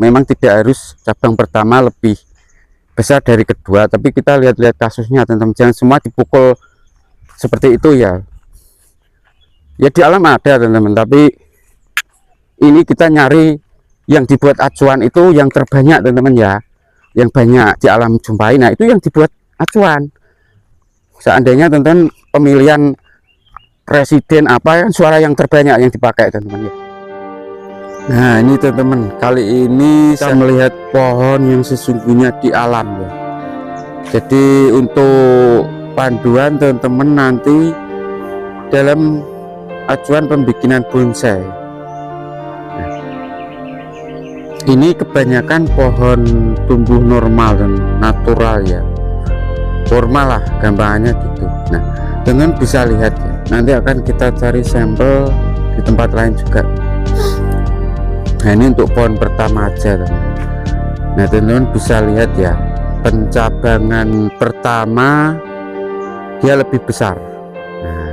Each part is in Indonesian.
memang tidak harus cabang pertama lebih besar dari kedua, tapi kita lihat-lihat kasusnya teman-teman, jangan semua dipukul seperti itu ya. Ya di alam ada teman-teman, tapi ini kita nyari yang dibuat acuan itu yang terbanyak teman-teman ya, yang banyak di alam jumpai. Nah itu yang dibuat acuan. Seandainya teman-teman pemilihan presiden apa, yang suara yang terbanyak yang dipakai teman-teman ya. Nah ini teman-teman, kali ini saya melihat pohon yang sesungguhnya di alam ya. Jadi untuk panduan teman-teman nanti dalam acuan pembikinan bonsai. Nah, ini kebanyakan pohon tumbuh normal dan natural ya, formal lah gampangannya gitu. Nah teman-teman bisa lihat ya, nanti akan kita cari sampel di tempat lain juga. Nah ini untuk pohon pertama aja teman. Nah teman-teman bisa lihat ya, pencabangan pertama dia lebih besar. Nah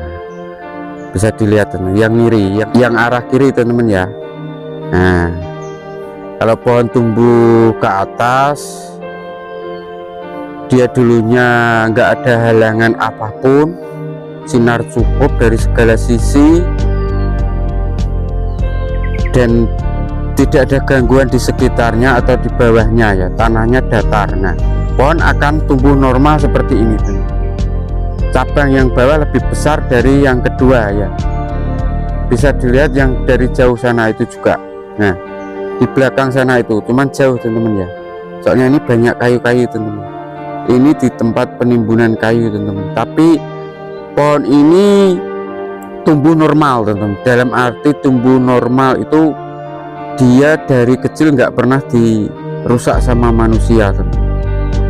bisa dilihat teman, yang kiri, yang arah kiri teman-teman ya. Nah kalau pohon tumbuh ke atas, dia dulunya nggak ada halangan apapun, sinar cukup dari segala sisi, dan tidak ada gangguan di sekitarnya atau di bawahnya ya, tanahnya datar. Nah pohon akan tumbuh normal seperti ini teman. Cabang yang bawah lebih besar dari yang kedua ya, bisa dilihat yang dari jauh sana itu juga. Nah di belakang sana itu cuman jauh teman-teman ya, soalnya ini banyak kayu-kayu teman-teman. Ini di tempat penimbunan kayu teman-teman, tapi pohon ini tumbuh normal teman-teman. Dalam arti tumbuh normal itu dia dari kecil nggak pernah dirusak sama manusia teman.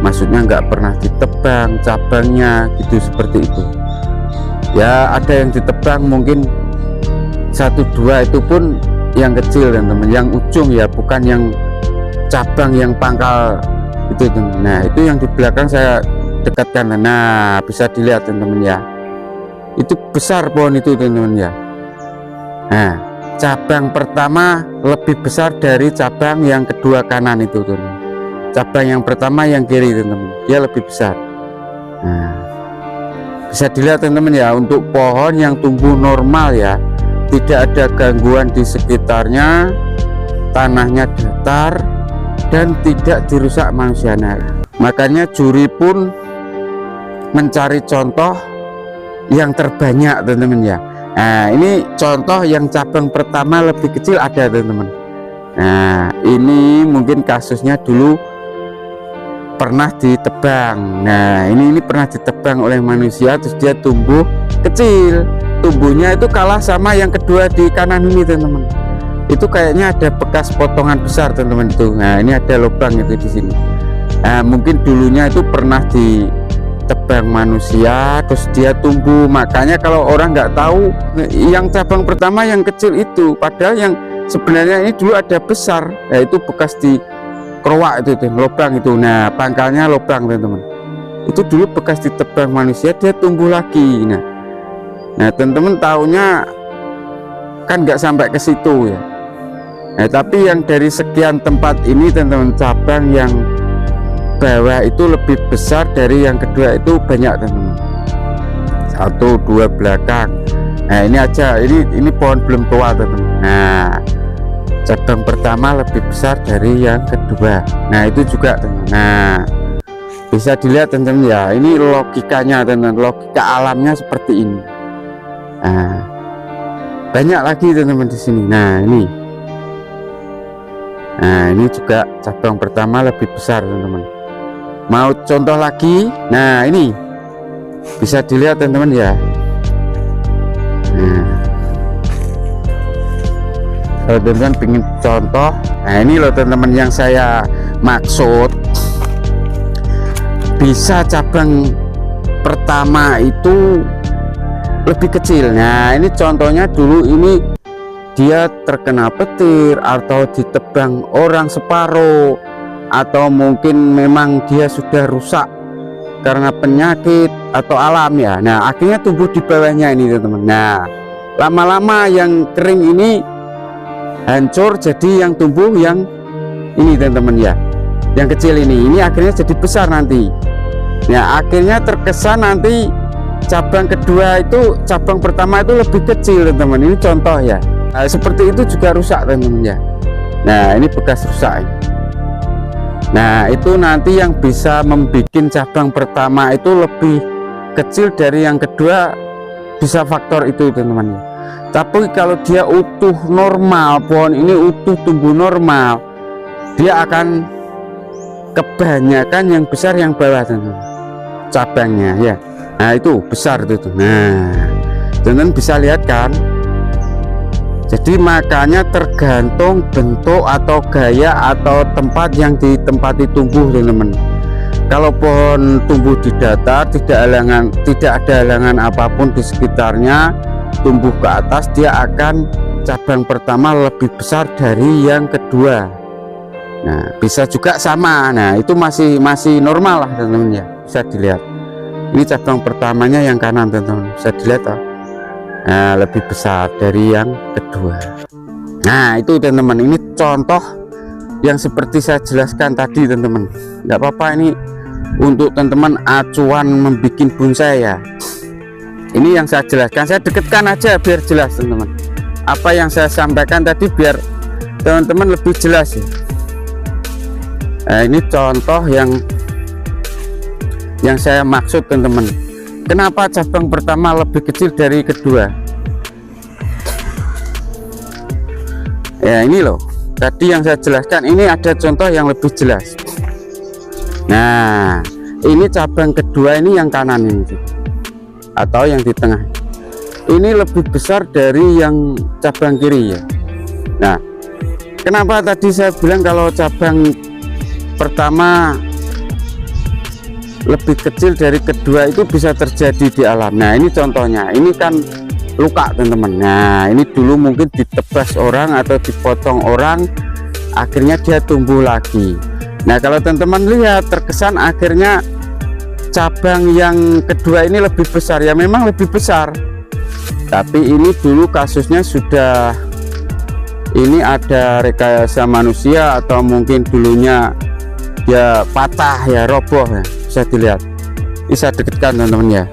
Maksudnya nggak pernah ditebang cabangnya gitu, seperti itu ya. Ada yang ditebang mungkin 1-2, itu pun yang kecil teman-teman, yang ujung ya, bukan yang cabang yang pangkal itu teman. Nah itu yang di belakang saya dekatkan. Nah bisa dilihat teman-teman ya, itu besar pohon itu teman-teman ya. Nah cabang pertama lebih besar dari cabang yang kedua kanan itu teman. Cabang yang pertama yang kiri teman-teman, dia lebih besar. Nah bisa dilihat teman-teman ya, untuk pohon yang tumbuh normal ya, tidak ada gangguan di sekitarnya, tanahnya datar dan tidak dirusak manusia. Nah, makanya juri pun mencari contoh yang terbanyak teman-teman ya. Nah ini contoh yang cabang pertama lebih kecil ada teman-teman. Nah ini mungkin kasusnya dulu pernah ditebang. Nah ini pernah ditebang oleh manusia, terus dia tumbuh kecil, tumbuhnya itu kalah sama yang kedua di kanan ini teman-teman. Itu kayaknya ada bekas potongan besar teman-teman itu. Nah ini ada lubang itu di sini. Nah mungkin dulunya itu pernah ditebang manusia, terus dia tumbuh. Makanya kalau orang nggak tahu, yang cabang pertama yang kecil itu, padahal yang sebenarnya ini dulu ada besar. Nah itu bekas di kerowak itu lubang itu. Nah pangkalnya lubang teman-teman, itu dulu bekas ditebang manusia, dia tumbuh lagi. Nah teman-teman tahunya kan nggak sampai ke situ ya. Nah tapi yang dari sekian tempat ini teman-teman, cabang yang bawah itu lebih besar dari yang kedua itu banyak teman-teman. 1, 2 belakang. Nah ini aja, ini pohon belum tua teman-teman. Nah cabang pertama lebih besar dari yang kedua. Nah itu juga teman-teman. Nah bisa dilihat teman-teman ya, ini logikanya teman-teman, logika alamnya seperti ini. Nah banyak lagi teman-teman di sini. Nah ini juga cabang pertama lebih besar teman-teman. Mau contoh lagi? Nah ini bisa dilihat teman-teman ya. Nah kalau teman-teman ingin contoh, nah ini loh teman-teman yang saya maksud. Bisa cabang pertama itu lebih kecil. Nah ini contohnya dulu ini dia terkena petir atau ditebang orang separuh, atau mungkin memang dia sudah rusak karena penyakit atau alam ya. Nah akhirnya tumbuh di bawahnya ini teman-teman. Nah lama-lama yang kering ini hancur, jadi yang tumbuh yang ini teman-teman ya, yang kecil ini akhirnya jadi besar nanti. Ya akhirnya terkesan nanti cabang kedua itu, cabang pertama itu lebih kecil teman-teman. Ini contoh ya. Nah, seperti itu juga rusak teman-teman ya. Nah ini bekas rusak. Nah itu nanti yang bisa membuat cabang pertama itu lebih kecil dari yang kedua, bisa faktor itu teman-teman ya. Tapi kalau dia utuh normal, pohon ini utuh tumbuh normal, dia akan kebanyakan yang besar yang bawah teman-teman, cabangnya ya. Nah itu besar itu. Nah teman-teman bisa lihat kan. Jadi makanya tergantung bentuk atau gaya atau tempat yang ditempati tumbuh teman-teman. Kalau pohon tumbuh di datar, tidak ada halangan apapun di sekitarnya, tumbuh ke atas, dia akan cabang pertama lebih besar dari yang kedua. Nah bisa juga sama. Nah itu masih normal lah teman-teman ya, bisa dilihat. Ini cabang pertamanya yang kanan teman-teman, bisa dilihat oh. Nah lebih besar dari yang kedua. Nah itu teman-teman, ini contoh yang seperti saya jelaskan tadi teman-teman. Nggak apa-apa, ini untuk teman-teman acuan membuat bonsai ya. Ini yang saya jelaskan, saya dekatkan aja biar jelas teman-teman. Apa yang saya sampaikan tadi biar teman-teman lebih jelas ya. Nah ini contoh yang saya maksud teman-teman. Kenapa cabang pertama lebih kecil dari kedua? Ya ini loh, tadi yang saya jelaskan, ini ada contoh yang lebih jelas. Nah ini cabang kedua ini yang kanan ini, atau yang di tengah ini lebih besar dari yang cabang kiri ya. Nah kenapa tadi saya bilang kalau cabang pertama lebih kecil dari kedua, itu bisa terjadi di alam. Nah ini contohnya, ini kan luka teman-teman. Nah ini dulu mungkin ditebas orang atau dipotong orang, akhirnya dia tumbuh lagi. Nah kalau teman-teman lihat, terkesan akhirnya cabang yang kedua ini lebih besar ya, memang lebih besar, tapi ini dulu kasusnya sudah, ini ada rekayasa manusia atau mungkin dulunya ya patah ya, roboh ya, bisa dilihat. Bisa dekatkan teman-teman ya,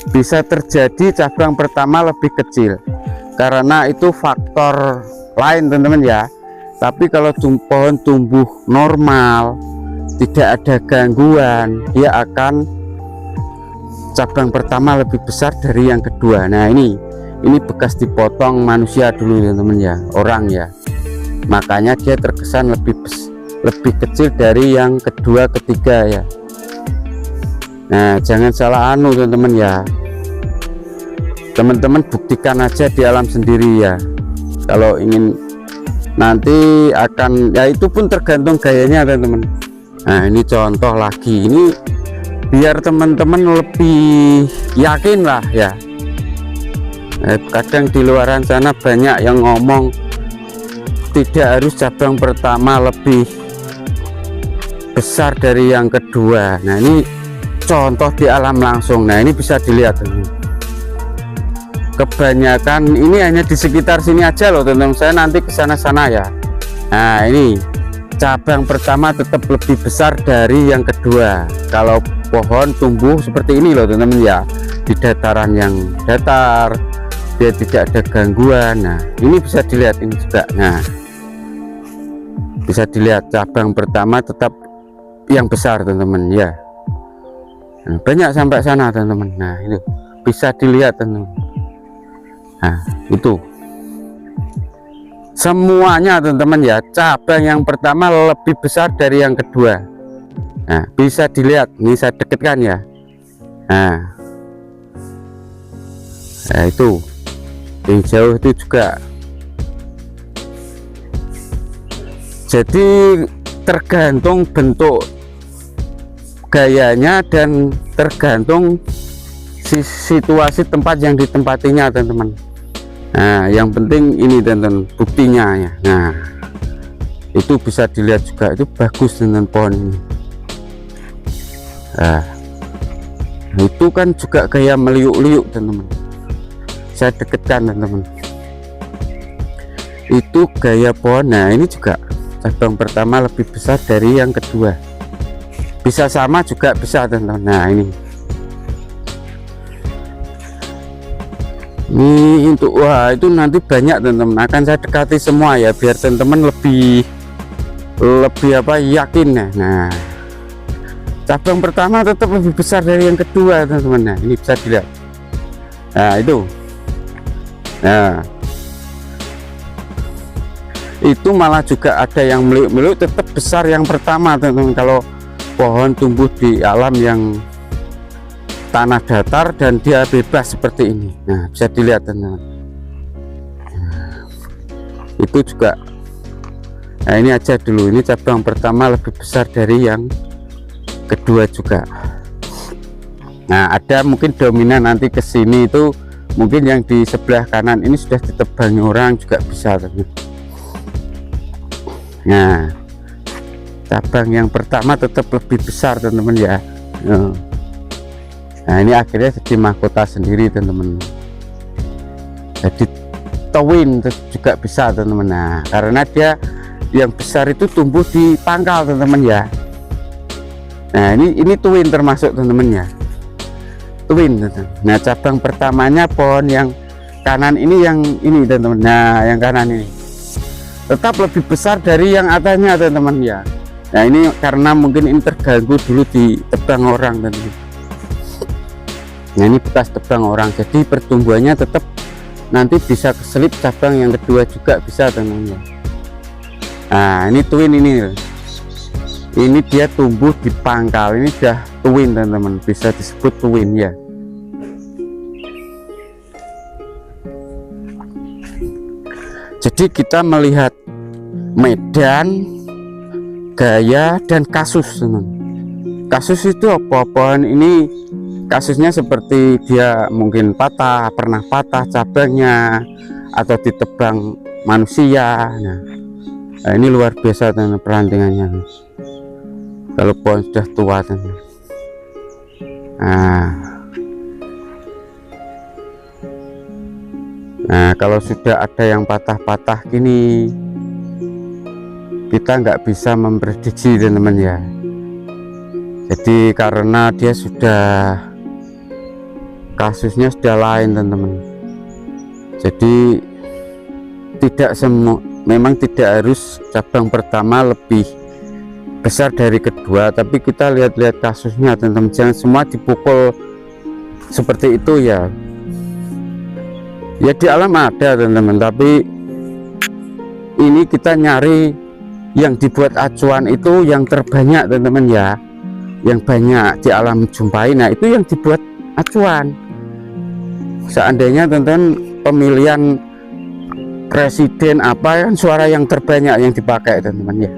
bisa terjadi cabang pertama lebih kecil karena itu faktor lain teman-teman ya. Tapi kalau pohon tumbuh normal, tidak ada gangguan, dia akan cabang pertama lebih besar dari yang kedua. Nah ini bekas dipotong manusia dulu teman-teman ya, orang ya, makanya dia terkesan lebih kecil dari yang kedua ketiga ya. Nah jangan salah anu teman-teman ya, teman-teman buktikan aja di alam sendiri ya. Kalau ingin nanti akan ya, itu pun tergantung gayanya teman-teman. Nah ini contoh lagi, ini biar teman-teman lebih yakin lah ya. Kadang di luaran sana banyak yang ngomong tidak harus cabang pertama lebih besar dari yang kedua. Nah ini contoh di alam langsung. Nah ini bisa dilihat teman-teman. Kebanyakan ini hanya di sekitar sini aja loh teman-teman, saya nanti ke sana-sana ya. Nah ini cabang pertama tetap lebih besar dari yang kedua kalau pohon tumbuh seperti ini loh teman-teman ya, di dataran yang datar, dia tidak ada gangguan. Nah ini bisa dilihat ini juga. Nah bisa dilihat cabang pertama tetap yang besar teman-teman ya. Nah, banyak sampai sana teman-teman. Nah itu bisa dilihat teman-teman. Nah itu semuanya teman-teman ya, cabang yang pertama lebih besar dari yang kedua. Nah bisa dilihat, ini saya dekatkan ya. Nah itu yang jauh itu juga. Jadi tergantung bentuk gayanya dan tergantung situasi tempat yang ditempatinya teman-teman. Nah yang penting ini teman-teman buktinya ya. Nah itu bisa dilihat juga, itu bagus dengan pohon ini. Nah itu kan juga gaya meliuk-liuk teman-teman, saya dekatkan teman-teman. itu gaya pohon. Nah ini juga cabang pertama lebih besar dari yang kedua, bisa sama juga bisa teman-teman. Nah ini untuk wah itu nanti banyak teman-teman, akan saya dekati semua ya biar teman-teman lebih apa yakin. Nah cabang pertama tetap lebih besar dari yang kedua teman-teman. Nah ini bisa dilihat, nah itu, nah itu malah juga ada yang meliuk-meliuk, tetap besar yang pertama teman-teman. Kalau pohon tumbuh di alam yang tanah datar dan dia bebas seperti ini, nah bisa dilihat teman-teman. Itu juga, nah ini aja dulu, ini cabang pertama lebih besar dari yang kedua juga. Nah ada mungkin dominan nanti ke sini itu mungkin yang di sebelah kanan ini sudah ditebangi orang juga bisa teman-teman. Nah cabang yang pertama tetap lebih besar teman-teman ya. Nah ini akhirnya jadi mahkota sendiri teman-teman, jadi twin juga bisa teman-teman. Nah karena dia yang besar itu tumbuh di pangkal teman-teman ya. Nah ini twin termasuk teman-teman ya, twin teman-teman. Nah cabang pertamanya pohon yang kanan ini, yang ini teman-teman. Nah yang kanan ini tetap lebih besar dari yang atasnya teman-teman ya. Nah ini karena mungkin ini terganggu dulu di tebang orang teman-teman. Nah ini bekas tebang orang, jadi pertumbuhannya tetap nanti bisa keselip cabang yang kedua juga bisa teman-teman. Nah ini twin ini dia tumbuh di pangkal, ini sudah twin teman-teman, bisa disebut twin ya. Jadi kita melihat medan, gaya, dan kasus teman. Kasus itu apa? Pohon ini kasusnya seperti dia mungkin patah, pernah patah cabangnya, atau ditebang manusia. Nah ini luar biasa teman perantingannya kalau pohon sudah tua teman. Nah kalau sudah ada yang patah-patah gini, kita nggak bisa memprediksi teman-teman ya. Jadi karena dia sudah, kasusnya sudah lain teman-teman. Jadi tidak semua, memang tidak harus cabang pertama lebih besar dari kedua, tapi kita lihat-lihat kasusnya teman-teman, jangan semua dipukul seperti itu ya. Ya di alam ada teman-teman, tapi ini kita nyari yang dibuat acuan itu yang terbanyak teman-teman ya, yang banyak di alam jumpai. Nah itu yang dibuat acuan. Seandainya teman-teman pemilihan presiden apa, kan suara yang terbanyak yang dipakai teman-teman ya.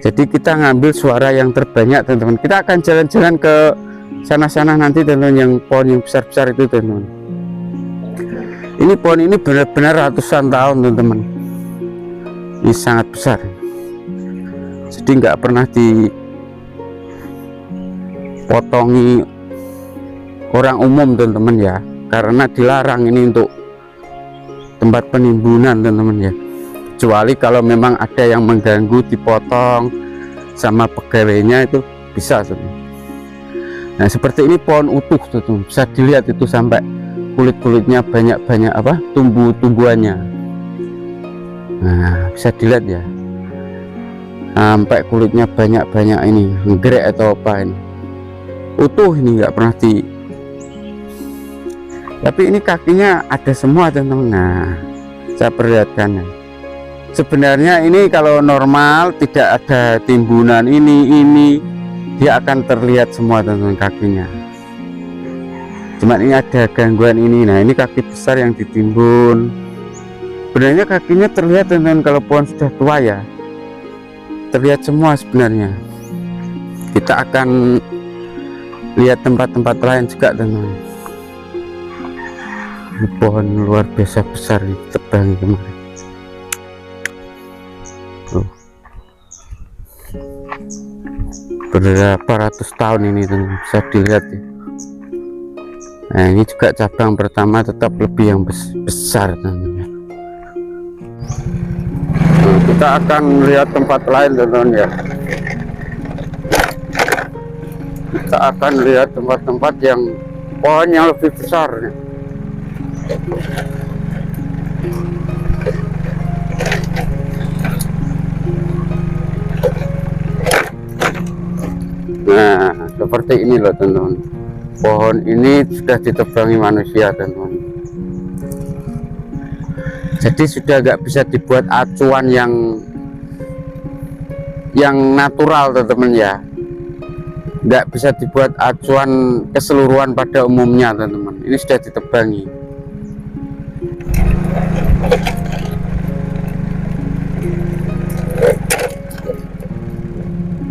Jadi kita ngambil suara yang terbanyak teman-teman. Kita akan jalan-jalan ke sana-sana nanti teman-teman, yang pohon yang besar-besar itu teman-teman. Ini pohon ini benar-benar ratusan tahun teman-teman, ini sangat besar, jadi nggak pernah dipotongi orang umum teman-teman ya, karena dilarang ini untuk tempat penimbunan teman-teman ya, kecuali kalau memang ada yang mengganggu dipotong sama pegawainya itu bisa teman. Nah seperti ini pohon utuh teman, bisa dilihat itu sampai kulit-kulitnya banyak-banyak apa, tumbuh-tumbuhannya. Nah bisa dilihat ya, sampai kulitnya banyak-banyak ini, nggrek atau apa ini, utuh ini, nggak pernah di, tapi ini kakinya ada semua teman-teman. Nah saya perlihatkan, sebenarnya ini kalau normal tidak ada timbunan ini dia akan terlihat semua teman-teman kakinya, cuman ini ada gangguan ini. Nah ini kaki besar yang ditimbun, sebenarnya kakinya terlihat teman-teman, kalau pohon sudah tua ya terlihat semua sebenarnya. Kita akan lihat tempat-tempat lain juga teman-teman. Ini pohon luar biasa besar ditebang kemarin. Berapa ratus tahun ini teman, bisa dilihat ya. Nah, ini juga cabang pertama tetap lebih yang besar teman-teman. Nah, kita akan lihat tempat lain teman-teman ya. Kita akan lihat tempat-tempat yang pohon yang lebih besar nih. Nah, seperti ini loh teman-teman. Pohon ini sudah ditebangi manusia teman-teman. Jadi sudah nggak bisa dibuat acuan yang natural teman-teman ya. Nggak bisa dibuat acuan keseluruhan pada umumnya teman-teman. Ini sudah ditebangi.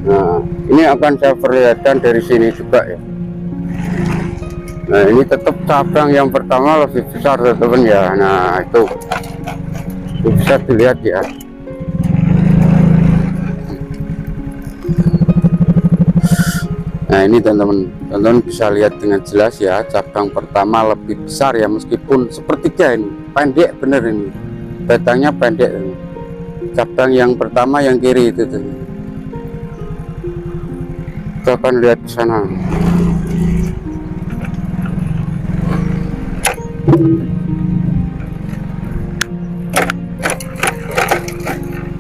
Nah, ini akan saya perlihatkan dari sini juga ya. Nah, ini tetap cabang yang pertama lebih besar teman-teman ya. Nah, itu bisa dilihat ya. Nah, ini teman-teman bisa lihat dengan jelas ya, cabang pertama lebih besar ya, meskipun sepertiga ini pendek bener ini, batangnya pendek ini. Cabang yang pertama yang kiri itu teman. Kita akan lihat ke sana.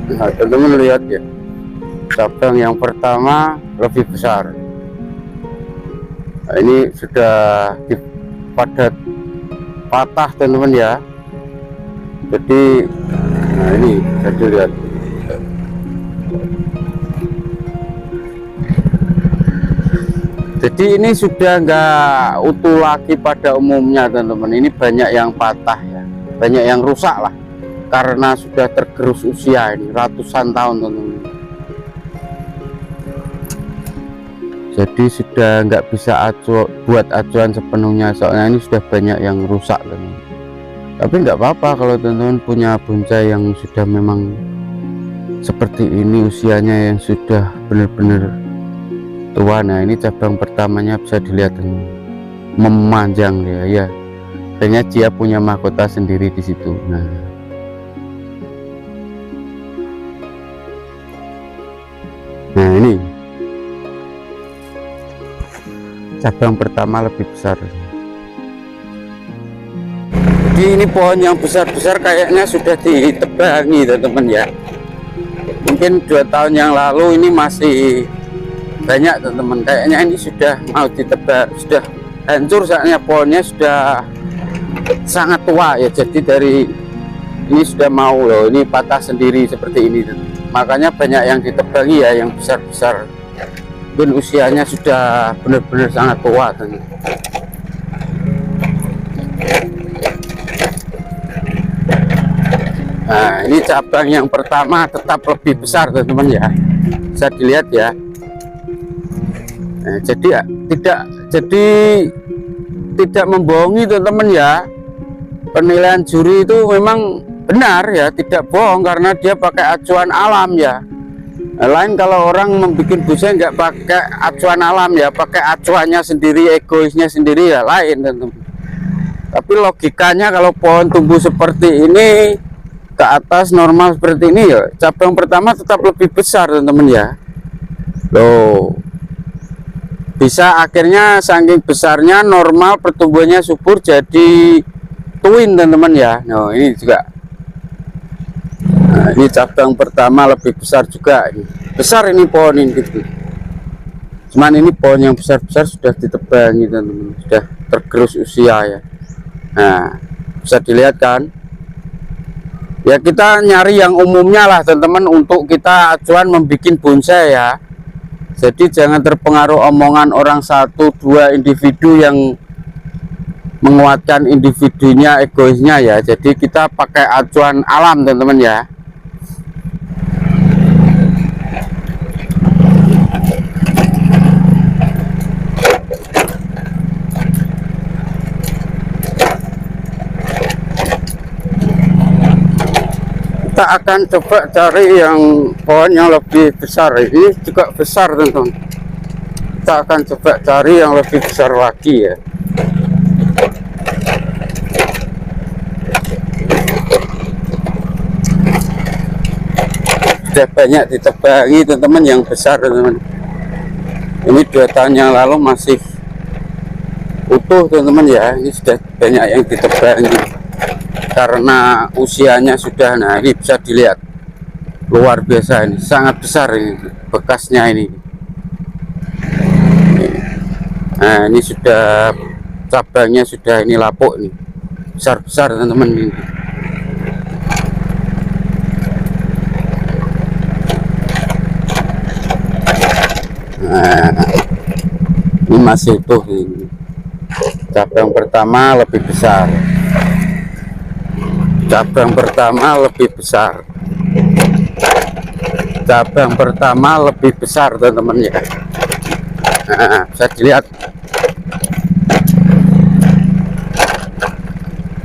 Nah, teman-teman lihat ya, cabang yang pertama lebih besar. Nah, ini sudah pada patah teman-teman ya. Jadi nah ini bisa dilihat. Jadi ini sudah nggak utuh lagi pada umumnya teman-teman. Ini banyak yang patah ya, banyak yang rusak lah, karena sudah tergerus usia ini ratusan tahun teman-teman. Jadi sudah nggak bisa buat acuan sepenuhnya, soalnya ini sudah banyak yang rusak teman-teman. Tapi nggak apa-apa kalau teman-teman punya bonsai yang sudah memang seperti ini usianya, yang sudah benar-benar tua. Nah, ini cabang pertamanya bisa dilihat teman, memanjang dia ya. Kayaknya dia punya mahkota sendiri di situ. Nah ini cabang pertama lebih besar. Jadi ini pohon yang besar-besar kayaknya sudah ditebangi teman-teman ya. Mungkin 2 tahun yang lalu ini masih banyak teman-teman, kayaknya ini sudah mau ditebang, sudah hancur saatnya, pohonnya sudah sangat tua ya. Jadi dari ini sudah mau loh, ini patah sendiri seperti ini, makanya banyak yang ditebangi ya, yang besar-besar, dan usianya sudah benar-benar sangat tua teman. Nah, ini cabang yang pertama tetap lebih besar teman-teman ya, bisa dilihat ya. Nah, jadi tidak membohongi teman-teman ya, penilaian juri itu memang benar ya, tidak bohong, karena dia pakai acuan alam ya. Nah, lain kalau orang membuat bonsai nggak pakai acuan alam ya, pakai acuannya sendiri, egoisnya sendiri ya, lain teman-teman. Tapi logikanya kalau pohon tumbuh seperti ini ke atas normal seperti ini ya, cabang pertama tetap lebih besar teman-teman ya. Loh, bisa akhirnya saking besarnya normal pertumbuhannya subur jadi twin teman-teman ya. Nah, ini juga. Nah, ini cabang pertama lebih besar juga. Besar ini pohon ini gitu. Cuman ini pohon yang besar-besar sudah ditebangi teman-teman, sudah tergerus usia ya. Nah, bisa dilihat kan ya, kita nyari yang umumnya lah teman-teman untuk kita acuan membuat bonsai ya. Jadi jangan terpengaruh omongan orang 1-2 individu yang menguatkan individunya, egoisnya ya. Jadi kita pakai acuan alam teman-teman ya. Kita akan coba cari yang pohon yang lebih besar. Ini juga besar teman-teman. Kita akan coba cari yang lebih besar lagi ya. sudah banyak ditebangi teman-teman yang besar teman-teman. Ini 2 tahun yang lalu masih utuh teman-teman ya. Ini sudah banyak yang ditebangi karena usianya sudah, nah ini bisa dilihat luar biasa, ini sangat besar ini bekasnya ini. Nah ini sudah cabangnya sudah ini lapuk nih, besar-besar teman-teman ini. Nah, ini masih utuh ini. Cabang pertama lebih besar. Cabang pertama lebih besar. Cabang pertama lebih besar teman-teman ya. Nah, bisa dilihat.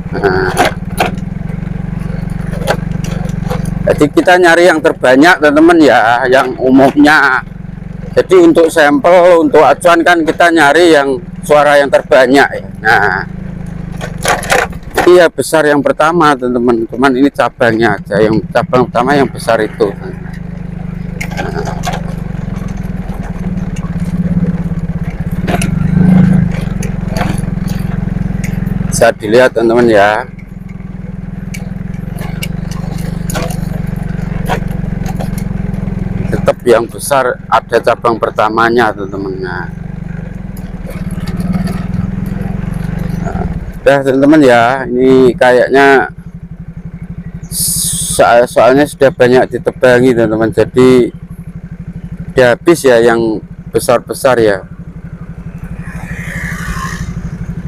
Nah, jadi kita nyari yang terbanyak teman-teman ya, yang umumnya. Jadi untuk sampel, untuk acuan kan kita nyari yang suara yang terbanyak ya. Nah, iya besar yang pertama teman-teman, cuman ini cabangnya aja, yang cabang pertama yang besar itu. Nah, bisa dilihat teman-teman ya. Tetap yang besar ada cabang pertamanya teman-teman. Nah, udah teman-teman ya, ini kayaknya soalnya sudah banyak ditebangi teman-teman, jadi udah habis ya yang besar-besar ya,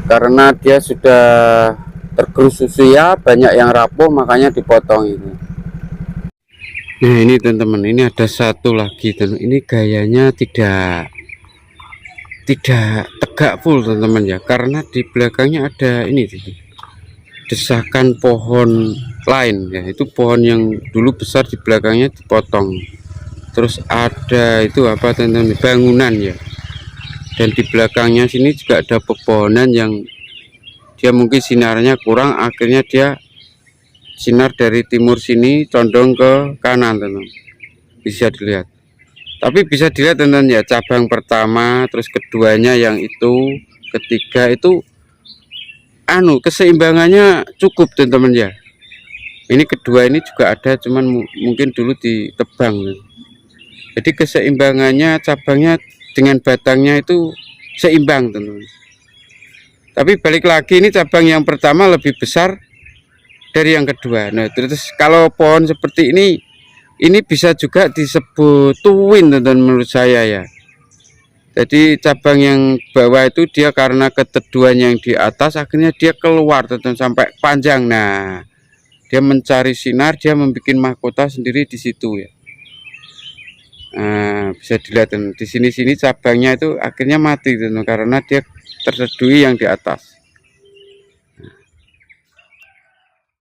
karena dia sudah tergerus usia, banyak yang rapuh makanya dipotong ini. Nah ini teman-teman, ini ada satu lagi teman, ini gayanya tidak tegak full teman-teman ya, karena di belakangnya ada ini desakan pohon lain ya, itu pohon yang dulu besar di belakangnya dipotong. Terus ada itu apa teman-teman, bangunan ya, dan di belakangnya sini juga ada pepohonan yang dia mungkin sinarnya kurang, akhirnya dia sinar dari timur sini condong ke kanan teman-teman, bisa dilihat. Tapi bisa dilihat teman-teman ya, cabang pertama, terus keduanya yang itu, ketiga itu keseimbangannya cukup teman-teman ya. Ini kedua ini juga ada, cuman mungkin dulu ditebang. Jadi keseimbangannya cabangnya dengan batangnya itu seimbang teman-teman. Tapi balik lagi, ini cabang yang pertama lebih besar dari yang kedua. Nah terus kalau pohon seperti ini bisa juga disebut twin teman-teman menurut saya ya. Jadi cabang yang bawah itu dia karena keteduhan yang di atas, akhirnya dia keluar teman-teman sampai panjang. Nah dia mencari sinar, dia membuat mahkota sendiri di situ ya. Nah, bisa dilihat di sini cabangnya itu akhirnya mati teman-teman, karena dia terseduhi yang di atas.